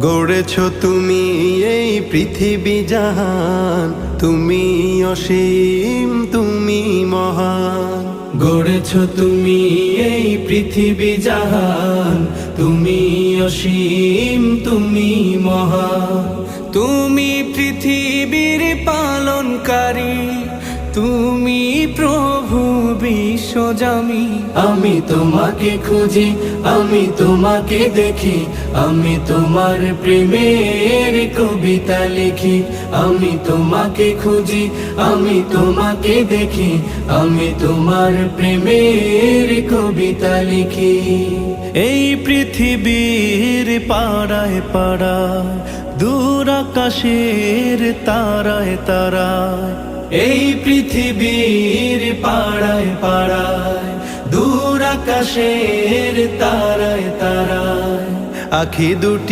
গড়েছ তুমি এই পৃথিবী জাহান, তুমি অসীম তুমি মহান। গড়েছ তুমি এই পৃথিবী জাহান, তুমি অসীম তুমি মহান। তুমি পৃথিবীর পালনকারী, তুমি প্রভু বিশ্বজামি। আমি তোমাকে খুঁজি, আমি তোমাকে দেখি, আমি তোমার প্রেমের কবিতা লিখি। আমি তোমাকে খুঁজি, আমি তোমাকে দেখি, আমি তোমার প্রেমের কবিতা লিখি। এই পৃথিবীর পাড়ায় পাড়ায়, দূর আকাশের তারায় তারায়, এই পৃথিবীর পাড়ায় পাড়ায়, দূর আকাশের তারায় তারায়, আখি দুটি